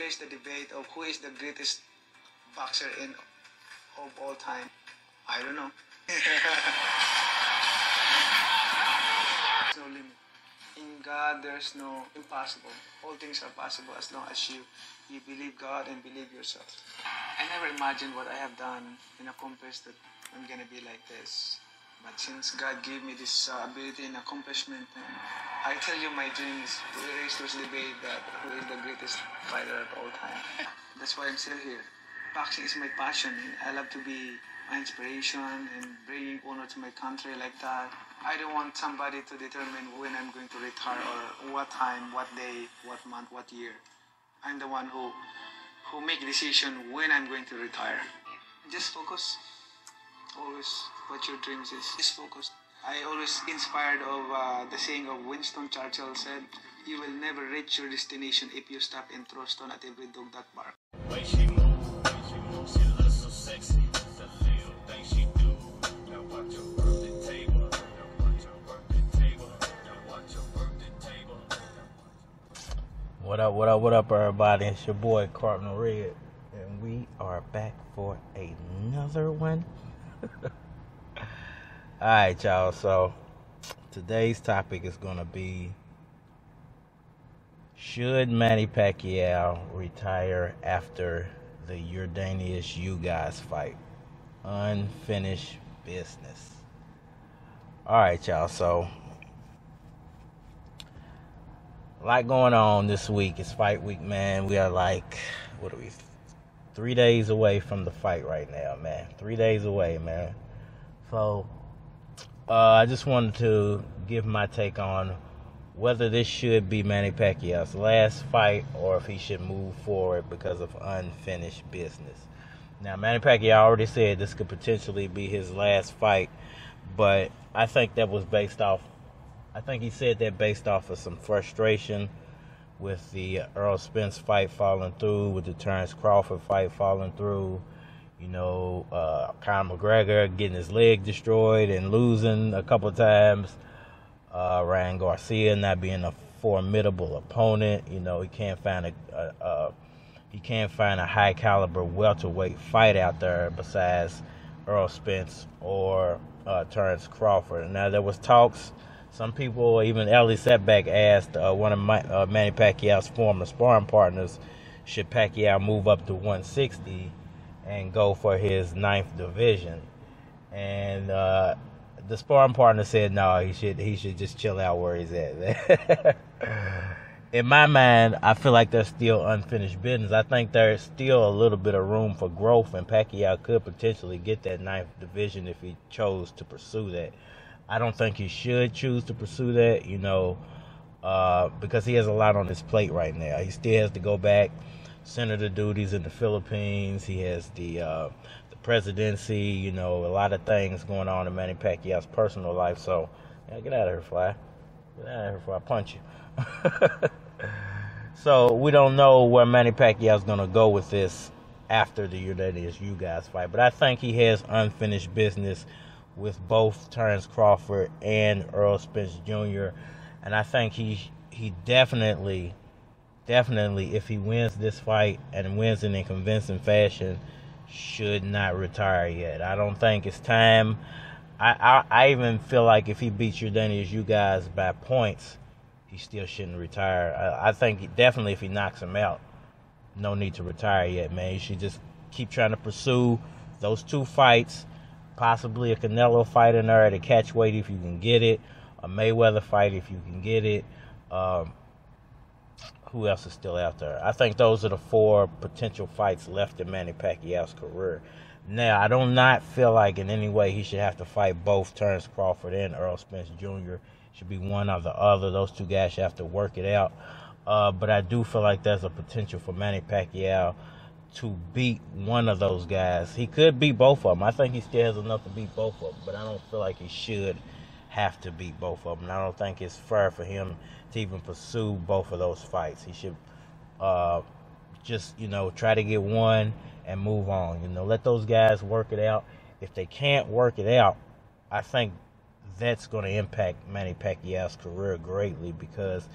raise the debate of who is the greatest boxer of all time. I don't know. There's no limit. In God, there's no impossible. All things are possible as long as you believe God and believe yourself. I never imagined what I have done and accomplished that I'm gonna be like this. But since God gave me this ability and accomplishment, I tell you my dream is to erase this debate that who is the greatest fighter of all time. That's why I'm still here. Boxing is my passion. I love to be my inspiration and bringing honor to my country like that. I don't want somebody to determine when I'm going to retire or what time, what day, what month, what year. I'm the one who make a decision when I'm going to retire. Just focus. Always what your dreams is. Just focus. I always inspired of the saying of Winston Churchill said, "You will never reach your destination if you stop and throw stone at every dog that barks." When she moves, she looks so sexy. The little thing she do. Now watch her work the table. Now watch her work the table. Now watch her work the table. What up, everybody? It's your boy Cardinal Red, and we are back for another one. Alright, y'all, so today's topic is going to be, should Manny Pacquiao retire after the Yordenis Ugas fight? Unfinished business. Alright, y'all, so a lot going on this week. It's fight week, man. We are like, 3 days away from the fight right now, man. 3 days away, man. So, I just wanted to give my take on whether this should be Manny Pacquiao's last fight or if he should move forward because of unfinished business. Now, Manny Pacquiao already said this could potentially be his last fight, but I think he said that based off of some frustration with the Errol Spence fight falling through, with the Terrence Crawford fight falling through, Conor McGregor getting his leg destroyed and losing a couple of times, Ryan Garcia not being a formidable opponent. He can't find a high caliber welterweight fight out there besides Errol Spence or Terrence Crawford. Now there was talks. Some people, even Ellie Setback, asked one of Manny Pacquiao's former sparring partners, should Pacquiao move up to 160 and go for his 9th division? And the sparring partner said no, he should just chill out where he's at. In my mind, I feel like there's still unfinished business. I think there's still a little bit of room for growth, and Pacquiao could potentially get that 9th division if he chose to pursue that. I don't think he should choose to pursue that, because he has a lot on his plate right now. He still has to go back, senator duties in the Philippines. He has the presidency, a lot of things going on in Manny Pacquiao's personal life. So, get out of here, fly. Get out of here before I punch you. So, we don't know where Manny Pacquiao's going to go with this after the Yordenis Ugas fight. But I think he has unfinished business with both Terrence Crawford and Errol Spence Jr. And I think he definitely, if he wins this fight and wins it in convincing fashion, should not retire yet. I don't think it's time. I even feel like if he beats Yordenis Ugas by points, he still shouldn't retire. I think definitely if he knocks him out, no need to retire yet, man. You should just keep trying to pursue those 2 fights. Possibly a Canelo fight in there at a catch weight if you can get it. A Mayweather fight if you can get it. Who else is still out there? I think those are the 4 potential fights left in Manny Pacquiao's career. Now, I do not feel like in any way he should have to fight both Terrence Crawford and Errol Spence Jr. Should be one or the other. Those 2 guys should have to work it out. But I do feel like there's a potential for Manny Pacquiao to beat one of those guys. He could beat both of them. I think he still has enough to beat both of them, but I don't feel like he should have to beat both of them. I don't think it's fair for him to even pursue both of those fights. He should just, try to get one and move on. Let those guys work it out. If they can't work it out, I think that's going to impact Manny Pacquiao's career greatly because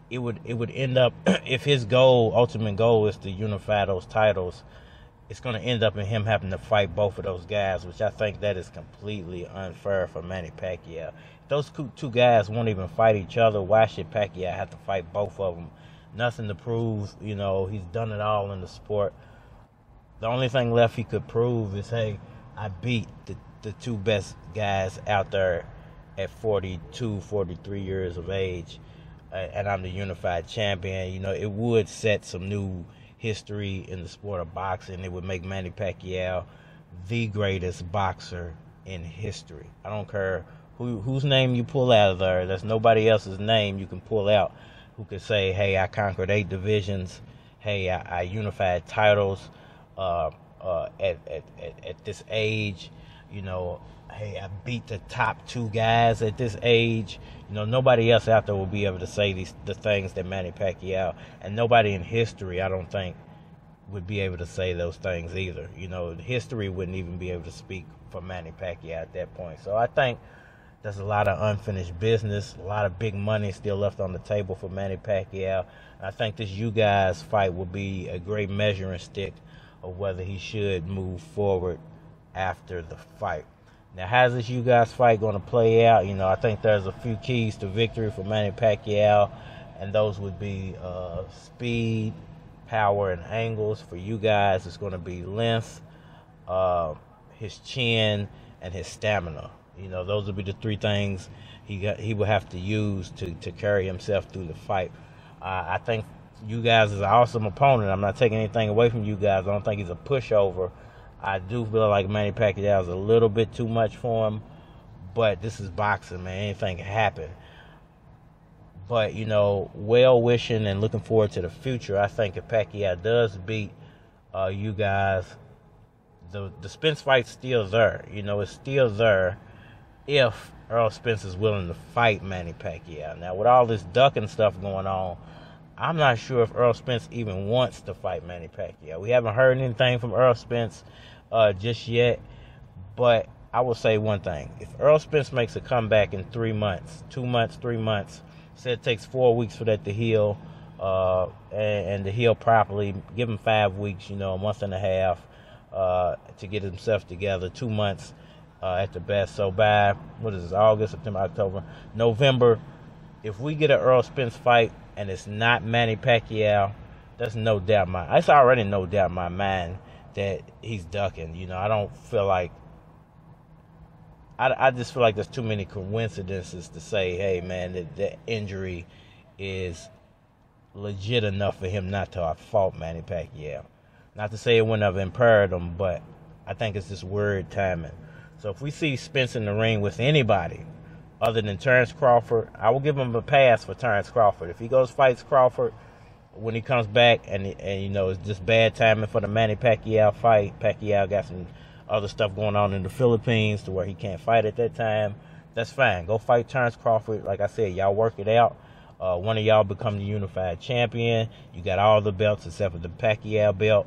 it would end up if his ultimate goal is to unify those titles, it's going to end up in him having to fight both of those guys, which I think that is completely unfair for Manny Pacquiao. If those two guys won't even fight each other, why should Pacquiao have to fight both of them? Nothing to prove, he's done it all in the sport. The only thing left he could prove is, hey, I beat the two best guys out there at 42, 43 years of age, and I'm the unified champion. It would set some new history in the sport of boxing. It would make Manny Pacquiao the greatest boxer in history. I don't care whose name you pull out of there. There's nobody else's name you can pull out who could say, hey, I conquered 8 divisions. Hey, I unified titles at this age. Hey, I beat the top 2 guys at this age. Nobody else out there will be able to say the things that Manny Pacquiao, and nobody in history, I don't think, would be able to say those things either. History wouldn't even be able to speak for Manny Pacquiao at that point. So I think there's a lot of unfinished business, a lot of big money still left on the table for Manny Pacquiao. And I think this Ugas fight will be a great measuring stick of whether he should move forward after the fight. Now, how's this Ugas fight going to play out? I think there's a few keys to victory for Manny Pacquiao, and those would be speed, power, and angles. For Ugas, it's going to be length, his chin, and his stamina. Those would be the 3 things he will have to use to carry himself through the fight. I think Ugas is an awesome opponent. I'm not taking anything away from Ugas. I don't think he's a pushover. I do feel like Manny Pacquiao is a little bit too much for him, but this is boxing, man. Anything can happen. But, well-wishing and looking forward to the future, I think if Pacquiao does beat Ugas, the Spence fight's still there. It's still there if Errol Spence is willing to fight Manny Pacquiao. Now, with all this ducking stuff going on, I'm not sure if Errol Spence even wants to fight Manny Pacquiao. We haven't heard anything from Errol Spence just yet, but I will say one thing. If Errol Spence makes a comeback in 3 months, 2 months, 3 months, say it takes 4 weeks for that to heal, and to heal properly, give him 5 weeks, a month and a half to get himself together, 2 months at the best. So by, August, September, October, November, if we get an Errol Spence fight and it's not Manny Pacquiao, there's no doubt it's already no doubt in my mind that he's ducking. I don't feel like, I just feel like there's too many coincidences to say, hey, man, that injury is legit enough for him not to have fought Manny Pacquiao. Not to say it wouldn't have impaired him, but I think it's just weird timing. So if we see Spence in the ring with anybody other than Terrence Crawford, I will give him a pass for Terrence Crawford. If he fights Crawford when he comes back, and it's just bad timing for the Manny Pacquiao fight. Pacquiao got some other stuff going on in the Philippines to where he can't fight at that time. That's fine. Go fight Terrence Crawford. Like I said, y'all work it out. One of y'all become the unified champion. You got all the belts except for the Pacquiao belt,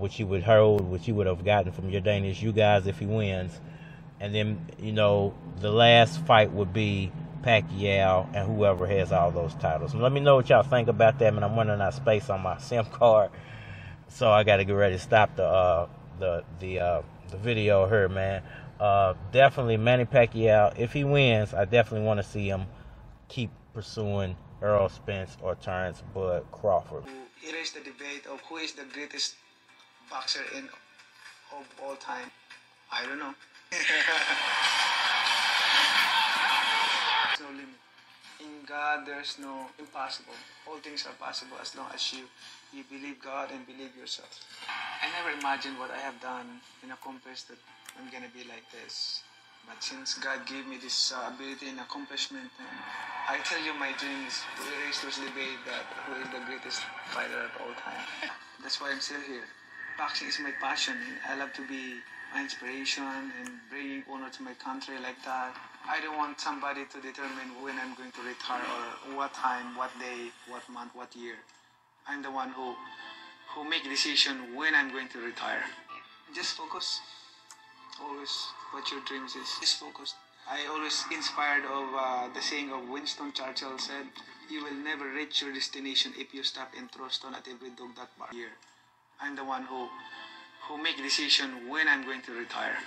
which he would hold, which he would have gotten from Yordenis Ugas if he wins. And then, the last fight would be Pacquiao and whoever has all those titles. And let me know what y'all think about that, man. I'm running out of space on my SIM card, so I got to get ready to stop the video here, man. Definitely Manny Pacquiao, if he wins, I definitely want to see him keep pursuing Errol Spence or Terrence Bud Crawford. Erase the debate of who is the greatest boxer of all time. I don't know. No limit. In God, there's no impossible. All things are possible as long as you believe God and believe yourself. I never imagined what I have done and accomplished that I'm gonna be like this. But since God gave me this ability and accomplishment, I tell you my dream is to erase those debate that who is the greatest fighter of all time. That's why I'm still here. Boxing is my passion. I love to be my inspiration and bringing honor to my country like that. I don't want somebody to determine when I'm going to retire or what time, what day, what month, what year. I'm the one who make decision when I'm going to retire. Just focus. Always what your dreams is. Just focus. I always inspired of the saying of Winston Churchill said, "You will never reach your destination if you stop and throw stone at every dog that barks." Here, I'm the one who make decision when I'm going to retire.